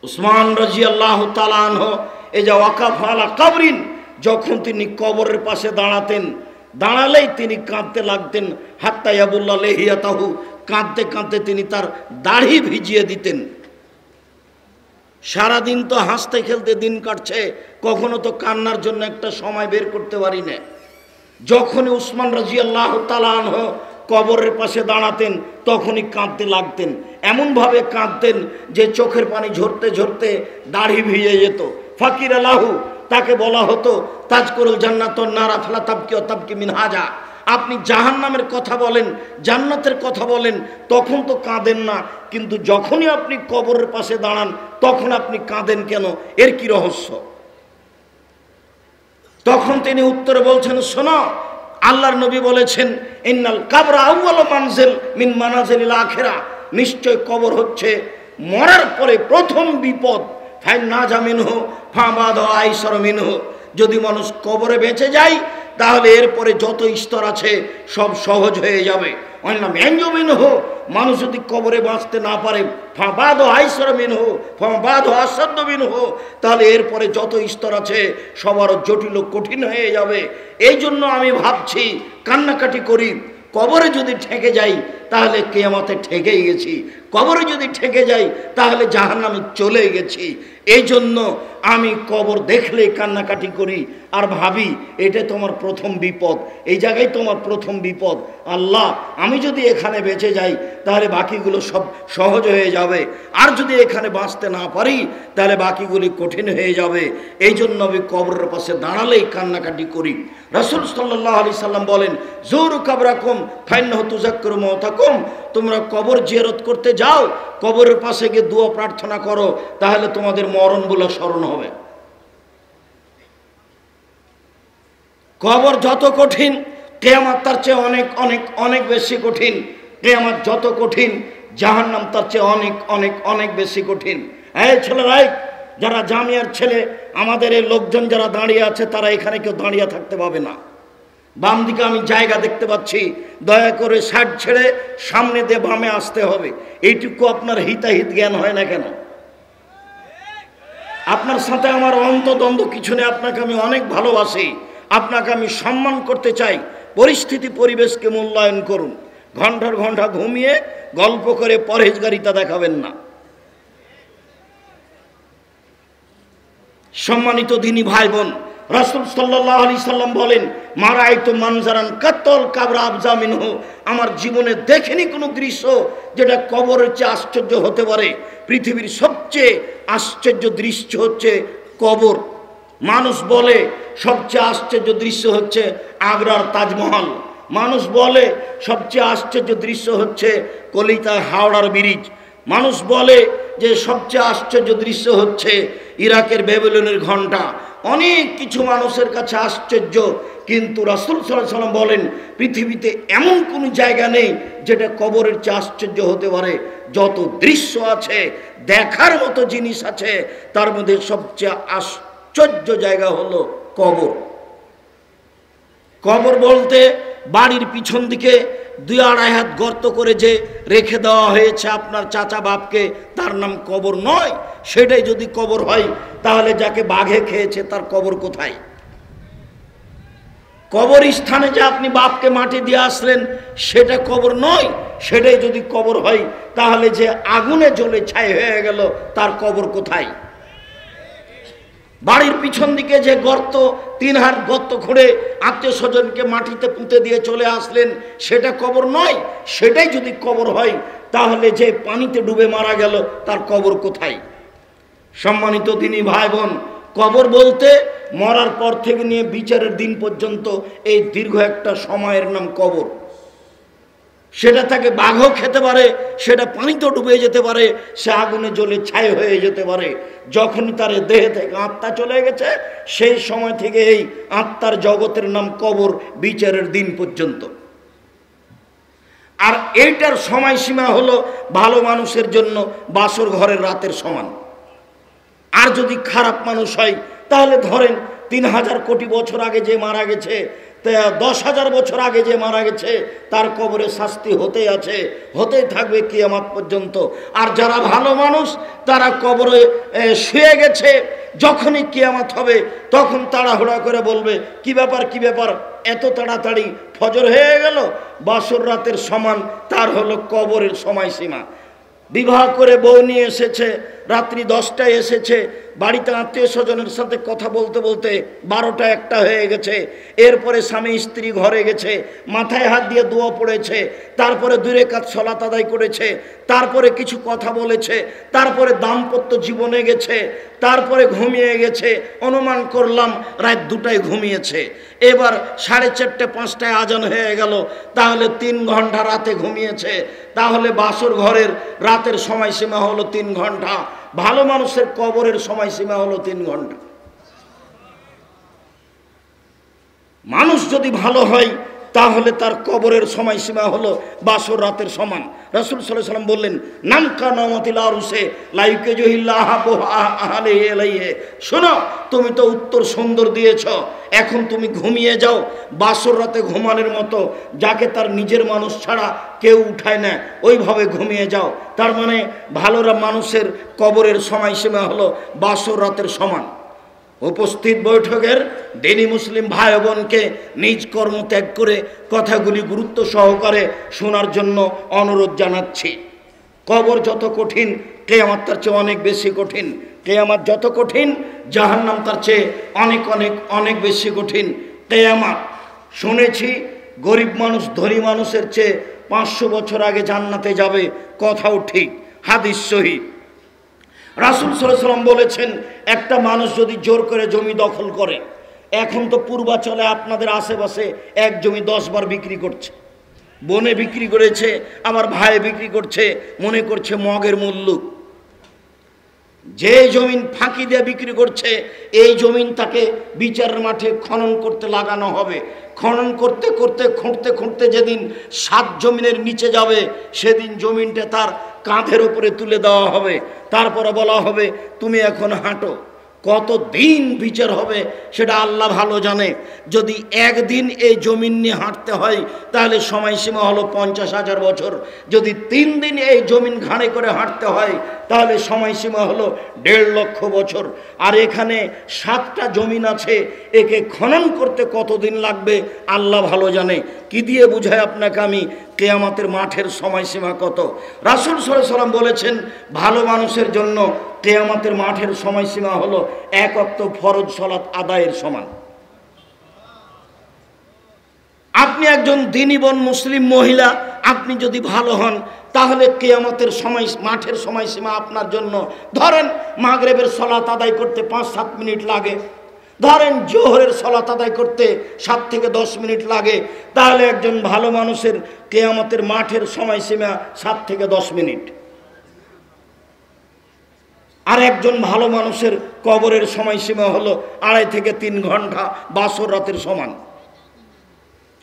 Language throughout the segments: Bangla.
উসমান রাদিয়াল্লাহু তাআলা আনহু এই যে ওয়াকাফ আলা কবরিন, যখন তিনি কবরের পাশে দাঁড়াতেন, দাঁড়ালেই তিনি কাঁদতে লাগতেন। হাত্তা ইয়াবুল্লাহ লিহিয়াতাহু, কাঁদতে কাঁদতে তিনি তার দাড়ি ভিজিয়ে দিতেন। সারাদিন তো হাসতে খেলতে দিন কাটছে, কখনো তো কান্নার জন্য একটা সময় বের করতে পারি না। যখনই উসমান রাদিয়াল্লাহু তাআলা আনহু কবরের পাশে দাঁড়াতেন তখনই কাঁদতে লাগতেন। এমনভাবে কাঁদতেন যে চোখের পানি ঝরতে ঝরতে দাড়ি ভিজে যেত। ফাকির আলাহু, তাকে বলা হতো তাজকুরুল জান্নাতুন নারা ফালা তাবকি ওয়া তাবকি মিন হাজা, আপনি জাহান্নামের কথা বলেন, জান্নাতের কথা বলেন, তখন তো কাঁদেন না, কিন্তু যখনই আপনি কবরের পাশে দাঁড়ান তখন আপনি কাঁদেন কেন, এর কি রহস্য? তখন তিনি উত্তরে বলছেন, শোনো, আল্লাহর নবী বলেছেন ইন্নাল কাবরা আউয়ালু মানজিল মিন মানাজিলিল আখিরা, নিশ্চয় কবর হচ্ছে মরার পরে প্রথম বিপদ। ফাইন নাজা মিনহু ফাবাদু আইসার মিনহু, যদি মানুষ কবরে বেঁচে যায় তাহলে এরপরে যত স্তর আছে সব সহজ হয়ে যাবে। অন্যান্য মেঞ্জু মিনহু, মানুষ যদি কবরে বাঁচতে না পারে ফাবাদু আইসার মিনহু ফাবাদু আসাদ্দ মিনহু, তাহলে এরপরে যত স্তর আছে সব আরো জটিল কঠিন হয়ে যাবে। এই জন্য আমি ভাবছি, কান্নাকাটি করি, কবরে যদি ঠেকে যাই তাহলে কিয়ামতে ঠেকেই গেছি, কবরে যদি ঠেকে যাই তাহলে জাহান্নামে চলে গেছি। এই জন্য আমি কবর দেখলেই কান্নাকাটি করি আর ভাবি এটা তোমার প্রথম বিপদ, এই জায়গায় তোমার প্রথম বিপদ। আল্লাহ, আমি যদি এখানে বেঁচে যাই তাহলে বাকিগুলো সব সহজ হয়ে যাবে, আর যদি এখানে বাঁচতে না পারি তাহলে বাকিগুলি কঠিন হয়ে যাবে। এই জন্য আমি কবরের পাশে দাঁড়ালেই কান্নাকাটি করি। রাসূল সাল্লাল্লাহু আলাইহি সাল্লাম বলেন, জুরু কাবরাকুম ফাইন্নাহু তুযাক্কিরু মাউতাকুম, তোমরা কবর জিয়ারত করতে যাও, কবরের পাশে গিয়ে দোয়া প্রার্থনা করো, তাহলে তোমাদের মরণগুলো স্মরণ হবে। কবর যত কঠিন, কিয়ামত তার চেয়ে অনেক অনেক অনেক বেশি কঠিন। কিয়ামত যত কঠিন, জাহান্নাম তার চেয়ে অনেক অনেক অনেক বেশি কঠিন। এই ছেলেরাই, যারা জামিয়ার ছেলে, আমাদের এই লোকজন যারা দাঁড়িয়ে আছে তারা এখানে কেউ দাঁড়িয়ে থাকতে পাবে না। বাম দিকে আমি জায়গা দেখতে পাচ্ছি, দয়া করে সাইড ছেড়ে সামনে দিয়ে বামে আসতে হবে। এইটুকু আপনার হিতাহিত জ্ঞান হয় না কেন? আপনার সাথে আমার অন্তদ্বন্দ্ব কিছু নেই, আপনাকে আমি অনেক ভালোবাসি, আপনাকে আমি সম্মান করতে চাই। পরিস্থিতি পরিবেশকে মূল্যায়ন করুন। ঘন্টার ঘন্টা ঘুমিয়ে গল্প করে পরহেজগারিতা দেখাবেন না। সম্মানিত দিনী ভাই বোন, রাসূল সাল্লাল্লাহু আলাইহি সাল্লাম বলেন, মারাইতু মানজারান কাত্তাল কাবরা আফজা মিনহু, আমার জীবনে দেখিনি কোনো দৃশ্য যেটা কবরের চেয়ে আশ্চর্য হতে পারে। পৃথিবীর সবচেয়ে আশ্চর্য দৃশ্য হচ্ছে কবর। মানুষ বলে সবচেয়ে আশ্চর্য দৃশ্য হচ্ছে আগ্রার তাজমহল, মানুষ বলে সবচেয়ে আশ্চর্য দৃশ্য হচ্ছে কলিকাতার হাওড়ার ব্রিজ, মানুষ বলে যে সবচেয়ে আশ্চর্য দৃশ্য হচ্ছে ইরাকের ব্যাবিলনের ঘণ্টা। অনেক কিছু মানুষের কাছে আশ্চর্য, কিন্তু রাসূল সাল্লাল্লাহু আলাইহি ওয়াসাল্লাম বলেন পৃথিবীতে এমন কোনো জায়গা নেই যেটা কবরের চেয়ে আশ্চর্য হতে পারে। যত দৃশ্য আছে, দেখার মতো জিনিস আছে, তার মধ্যে সবচেয়ে আশ্চর্য জায়গা হলো কবর। কবর বলতে বাড়ির পিছন দিকে 2-2.5 হাত গর্ত করে যে রেখে দেওয়া হয়েছে আপনার চাচা বাপকে, তার নাম কবর নয়। সেটাই যদি কবর হয় তাহলে যাকে বাঘে খেয়েছে তার কবর কোথায়? কবর স্থানে যে আপনি বাপকে মাটি দিয়ে আসলেন সেটা কবর নয়। সেটাই যদি কবর হয় তাহলে যে আগুনে জ্বলে ছাই হয়ে গেল তার কবর কোথায়? বাড়ির পিছন দিকে যে গর্ত, 3 হাত গর্ত খুঁড়ে আত্মীয় স্বজনকে মাটিতে পুঁতে দিয়ে চলে আসলেন সেটা কবর নয়। সেটাই যদি কবর হয় তাহলে যে পানিতে ডুবে মারা গেল তার কবর কোথায়? সম্মানিত দিনী ভাই বোন, কবর বলতে মরার পর থেকে নিয়ে বিচারের দিন পর্যন্ত এই দীর্ঘ একটা সময়ের নাম কবর। সেটা তাকে বাঘও খেতে পারে, সেটা পানিতেও ডুবে যেতে পারে, সে আগুনে জ্বলে ছাই হয়ে যেতে পারে। যখনই তার দেহ থেকে আত্মা চলে গেছে সেই সময় থেকে এই আত্মার জগতের নাম কবর, বিচারের দিন পর্যন্ত। আর এইটার সময়সীমা হলো ভালো মানুষের জন্য বাসর ঘরের রাতের সমান। আর যদি খারাপ মানুষ হয় তাহলে ধরেন 3000 কোটি বছর আগে যে মারা গেছে, 10,000 বছর আগে যে মারা গেছে, তার কবরে শাস্তি হতেই আছে, হতেই থাকবে কিয়ামত পর্যন্ত। আর যারা ভালো মানুষ তারা কবরে শুয়ে গেছে, যখনই কিয়ামত হবে তখন তাড়াহুড়া করে বলবে, কি ব্যাপার কি ব্যাপার, এত তাড়াতাড়ি ফজর হয়ে গেল। বাসর রাতের সমান তার হলো কবরের সময়সীমা। বিবাহ করে বউ নিয়ে এসেছে, রাত্রি 10টায় এসেছে, বাড়িতে আত্মীয় স্বজনের সাথে কথা বলতে বলতে 12টা 1টা হয়ে গেছে। এরপরে স্বামী স্ত্রী ঘরে গেছে, মাথায় হাত দিয়ে দোয়া পড়েছে, তারপরে 2 রাকাত সালাত আদায় করেছে, তারপরে কিছু কথা বলেছে, তারপরে দাম্পত্য জীবনে গেছে, তারপরে ঘুমিয়ে গেছে। অনুমান করলাম রাত 2টায় ঘুমিয়েছে। এবার 4:30 5টায় আজান হয়ে গেল, তাহলে 3 ঘন্টা রাতে ঘুমিয়েছে। তাহলে বাসর ঘরের রাতের সময়সীমা হলো 3 ঘন্টা, ভালো মানুষের কবরের সময়সীমা হলো 3 ঘন্টা। মানুষ যদি ভালো হয় তাহলে তার কবরের সময়সীমা হলো বাসর রাতের সমান। রাসূল সাল্লাল্লাহু আলাইহি ওয়াসাল্লাম বললেন, নাম কানামাতিল আরুসে লাইকে জহিল্লাহ আলাইহি আলাইহি। শোনো, তুমি তো উত্তর সুন্দর দিয়েছ, এখন তুমি ঘুমিয়ে যাও। বাসর রাতে ঘুমানোর মতো, যাকে তার নিজের মানুষ ছাড়া কেউ উঠায় না, ওইভাবে ঘুমিয়ে যাও। তার মানে ভালোরা মানুষের কবরের সময়সীমা হলো বাসর রাতের সমান। উপস্থিত বৈঠকের দিনী মুসলিম ভাই বোনকে নিজ কর্ম ত্যাগ করে কথাগুলি গুরুত্ব সহকারে শোনার জন্য অনুরোধ জানাচ্ছি। কবর যত কঠিন, কিয়ামত তার চেয়ে অনেক বেশি কঠিন। কিয়ামত যত কঠিন, জাহান্নাম তার চেয়ে অনেক অনেক অনেক বেশি কঠিন। কিয়ামত শুনেছি গরিব মানুষ ধনী মানুষের চেয়ে 500 বছর আগে জান্নাতে যাবে, কথাও ঠিক, হাদিস সহিহ। রাসূল সাল্লাল্লাহু আলাইহি ওয়াসাল্লাম বলেছেন, একটা মানুষ যদি জোর করে জমি দখল করে, এখন তো পূর্বাচলে আপনাদের আশেপাশে এক জমি 10 বার বিক্রি করছে, বনে বিক্রি করেছে, আবার ভাই বিক্রি করছে, মনে করছে মগের মূল্য। যে জমিন ফাঁকি দিয়ে বিক্রি করছে, এই জমিন তাকে বিচারের মাঠে খনন করতে লাগানো হবে। খনন করতে করতে খুঁড়তে খুঁড়তে যেদিন 7 জমিনের নিচে যাবে, সেদিন জমিনটা তার কাঁধের উপরে তুলে দেওয়া হবে। তারপরে বলা হবে, তুমি এখন হাঁটো। কতদিন বিচার হবে সেটা আল্লাহ ভালো জানে। যদি একদিন এই জমিন নিয়ে হাঁটতে হয় তাহলে সময়সীমা হলো 50,000 বছর। যদি 3 দিন এই জমিন ঘাড়ে করে হাঁটতে হয় তাহলে সময়সীমা হলো 1.5 লক্ষ বছর। আর এখানে 7টা জমিন আছে, একে খনন করতে কতদিন লাগবে আল্লাহ ভালো জানে। কি দিয়ে বুঝায় আপনাকে আমি কিয়ামতের মাঠের সময়সীমা কত? রাসূল সাল্লাল্লাহু আলাইহি ওয়াসাল্লাম বলেছেন, ভালো মানুষের জন্য কিয়ামতের মাঠের সময়সীমা হলো 1 ওয়াক্ত ফরজ সালাত আদায়ের সমান। আপনি একজন দ্বীনীবন মুসলিম মহিলা, আপনি যদি ভালো হন তাহলে কিয়ামতের সময় মাঠের সময়সীমা আপনার জন্য, ধরেন মাগরিবের সালাত আদায় করতে 5-7 মিনিট লাগে, ধরেন জোহরের সালাত আদায় করতে 7 থেকে 10 মিনিট লাগে, তাহলে একজন ভালো মানুষের কিয়ামতের মাঠের সময়সীমা 7 থেকে 10 মিনিট। আর একজন ভালো মানুষের কবরের সময়সীমা হলো 2.5 থেকে 3 ঘন্টা, বাসর রাতের সমান।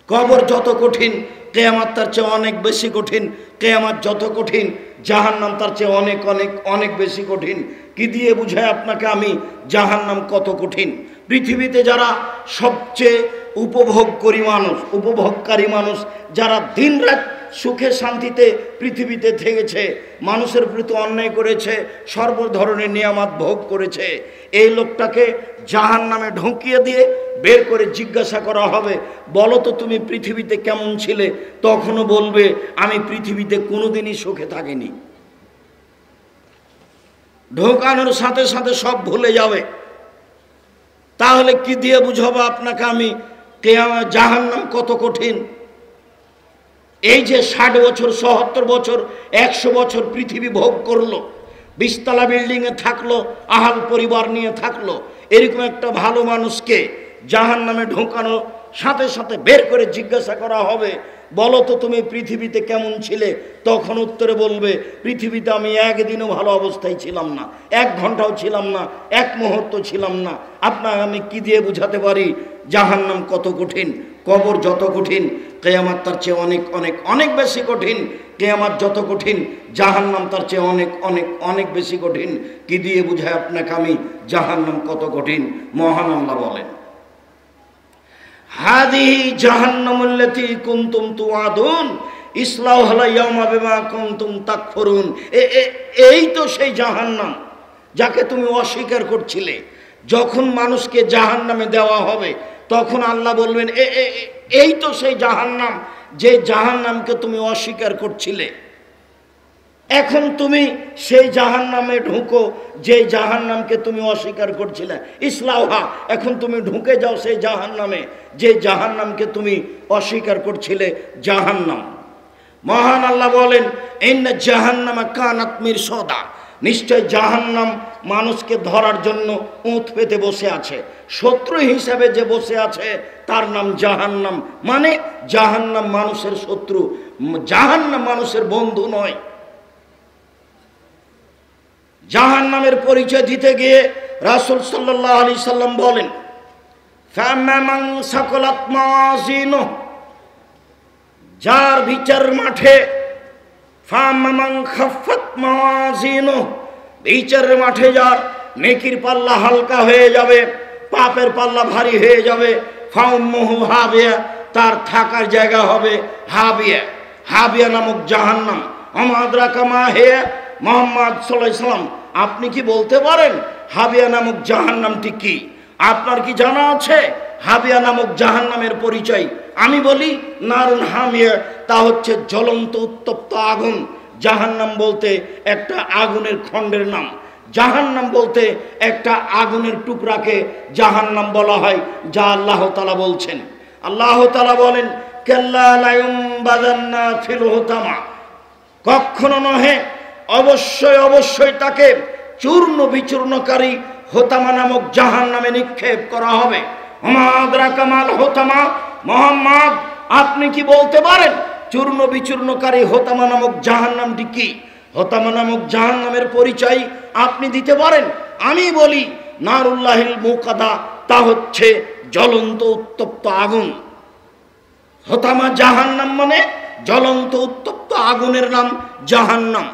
কবর যত কঠিন, কিয়ামত তার চেয়ে অনেক বেশি কঠিন। কিয়ামত যত কঠিন, জাহান্নাম তার চেয়ে অনেক অনেক অনেক বেশি কঠিন। কি দিয়ে বুঝায় আপনাকে আমি জাহান্নাম কত কঠিন? পৃথিবীতে যারা সবচেয়ে উপভোগকারী মানুষ, যারা দিনরাত সুখে শান্তিতে পৃথিবীতে থেকেছে, মানুষের প্রতি অন্যায় করেছে, সর্ব ধরনের নিয়ামত ভোগ করেছে, এই লোকটাকে জাহান্নামে ঢুকিয়ে দিয়ে বের করে জিজ্ঞাসা করা হবে, বলো তো তুমি পৃথিবীতে কেমন ছিলে? তখনও বলবে, আমি পৃথিবীতে কোনোদিনই সুখে থাকিনি। ঢোকানোর সাথে সাথে সব ভুলে যাবে। তাহলে কি দিয়ে বুঝাবো আপনাকে আমি জাহান্নাম কত কঠিন? এই যে 60 বছর, 70 বছর, 100 বছর পৃথিবী ভোগ করলো, 20 তলা বিল্ডিংয়ে থাকলো, আহাল পরিবার নিয়ে থাকলো, এরকম একটা ভালো মানুষকে জাহান্নামে ঢোকানো সাথে সাথে বের করে জিজ্ঞাসা করা হবে, বলো তো তুমি পৃথিবীতে কেমন ছিলে? তখন উত্তরে বলবে, পৃথিবীতে আমি একদিনও ভালো অবস্থায় ছিলাম না, 1 ঘন্টাও ছিলাম না, 1 মুহূর্ত ছিলাম না। আপনাকে আমি কি দিয়ে বুঝাতে পারি জাহান্নাম কত কঠিন? কবর যত কঠিন, কিয়ামত তার চেয়ে অনেক অনেক অনেক বেশি কঠিন। কিয়ামত যত কঠিন, জাহান্নাম তার চেয়ে অনেক অনেক অনেক বেশি কঠিন। কি দিয়ে বুঝায় আপনাকে আমি জাহান্নাম কত কঠিন? মহান আল্লাহ বলেন। হাদিহি জাহান্নামুল্লাতী কুনতুম তুআদুন ইসলাউহা ইয়াওমা বিমা কুনতুম তাকফুরুন। এই তো সেই জাহান্নাম যাকে তুমি অস্বীকার করছিলে। যখন মানুষকে জাহান্নামে দেওয়া হবে তখন আল্লাহ বলবেন এই তো সেই জাহান্নাম, যে জাহান্নামকে তুমি অস্বীকার করছিলে। এখন তুমি সেই জাহান্নামে ঢুকো যে জাহান্নামকে তুমি অস্বীকার করছিলে। ইসলাউহা, এখন তুমি ঢুকে যাও সেই জাহান্নামে যে জাহান্নামকে তুমি অস্বীকার করছিলে, জাহান্নাম। মহান আল্লাহ বলেন ইন্না জাহান্নামা কানাত মিরসাদা, নিশ্চয় জাহান্নাম মানুষকে ধরার জন্য উঁত পেতে বসে আছে। শত্রু হিসাবে যে বসে আছে তার নাম জাহান্নাম। মানে জাহান্নাম মানুষের শত্রু, জাহান্নাম মানুষের বন্ধু নয়। জাহান্নামের পরিচয় দিতে গিয়ে রাসূল সাল্লাল্লাহু আলাইহি সাল্লাম বলেন ফামান সাকালাত মাওয়াজিনুহু, যার বিচার মাঠে ফামান খাফাত মাওয়াজিনুহু, বিচারের মাঠে যার নেকির পাল্লা হালকা হয়ে যাবে, পাপের পাল্লা ভারী হয়ে যাবে, ফাউম্মুহু হাবিয়া, তার থাকার জায়গা হবে হাবিয়া। হাবিয়া নামক জাহান্নাম। ওমা আদরাকা মা হিয়া, মুহাম্মদ সাল্লাল্লাহু আলাইহি সাল্লাম আপনি কি বলতে পারেন হাবিয়া নামক জাহান্নামটি কি? আপনার কি জানা আছে হাবিয়া নামক জাহান্নামের পরিচয়? আমি বলি নারুন হামিয়া, তা হচ্ছে জ্বলন্ত উত্তপ্ত আগুন। জাহান্নাম বলতে একটা আগুনের খণ্ডের নাম। জাহান্নাম বলতে একটা আগুনের টুকরাকে জাহান্নাম বলা হয়, যা আল্লাহ তাআলা বলছেন। আল্লাহ তাআলা বলেন কাল্লা লা ইউনবাযান্না ফিল হুতামা, কখনো নহে, অবশ্যই অবশ্যই তাকে চূর্ণ বিচূর্ণকারী হোতামা নামক জাহান্নামে নিক্ষেপ করা হবে। ওমা আদরাকা মাল হোতামা, মুহাম্মদ আপনি কি বলতে পারেন চূর্ণ বিচূর্ণকারী হোতামা নামক জাহান্নামটি কি? হোতামা নামক জাহান্নামের পরিচয় আপনি দিতে পারেন? আমি বলি নারুল্লাহিল মুকাদা, তা হচ্ছে জ্বলন্ত উত্তপ্ত আগুন। হোতামা জাহান্নাম মানে জ্বলন্ত উত্তপ্ত আগুনের নাম জাহান্নাম।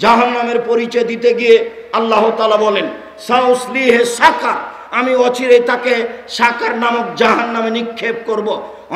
জাহান্নামের পরিচয় দিতে গিয়ে আল্লাহ তাআলা বলেন সাউসলিহে সাকার, আমি অচিরে তাকে সাকার নামক জাহান্নামে নিক্ষেপ করব।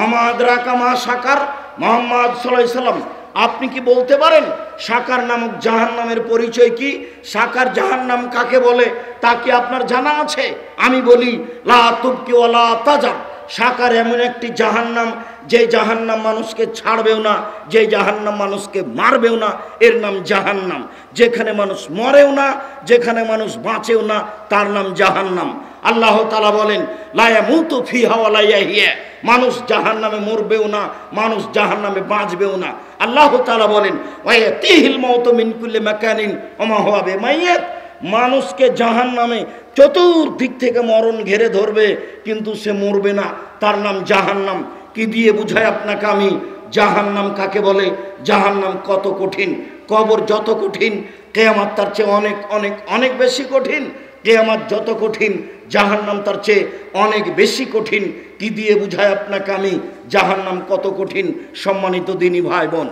ওমা আদরাকা মা সাকার, মুহাম্মদ সাল্লাল্লাহু আলাইহি সাল্লাম আপনি কি বলতে পারেন সাকার নামক জাহান্নামের পরিচয় কি? সাকার জাহান্নাম কাকে বলে তা কি আপনার জানা আছে? আমি বলি লা তুবকি ওয়ালা তাজার, সাকার এমন একটি জাহান্নাম যে জাহান্নাম মানুষকে ছাড়বেও না, যে জাহান্নাম মানুষকে মারবেও না, এর নাম জাহান্নাম। যেখানে মানুষ মরেও না, যেখানে মানুষ বাঁচেও না, তার নাম জাহান্নাম। আল্লাহ তাআলা বলেন লা ইয়ামুতু ফিহা ওয়া লা ইয়াহইয়া, মানুষ জাহান্নামে মরবেও না, মানুষ জাহান্নামে বাঁচবেও না। আল্লাহ তাআলা বলেন ওয়া ইয়াতিহিল মাউতু মিন কুল্লি মাকানিন ওয়া মা হুয়া বিমাইয়্যিত, মানুষকে জাহান্নামে চতুর্দিক থেকে মরণ ঘিরে ধরবে কিন্তু সে মরবে না, তার নাম জাহান্নাম। কি দিয়ে বুঝায় আপনাকে আমি জাহান্নাম কাকে বলে? জাহান্নাম কত কঠিন, কবর যত কঠিন কিয়ামত তার চেয়ে অনেক অনেক অনেক বেশি কঠিন। কিয়ামত যত কঠিন জাহান্নাম তার চেয়ে অনেক বেশি কঠিন। কি দিয়ে বুঝায় আপনাকে আমি জাহান্নাম কত কঠিন? সম্মানিত দিনী ভাই বোন,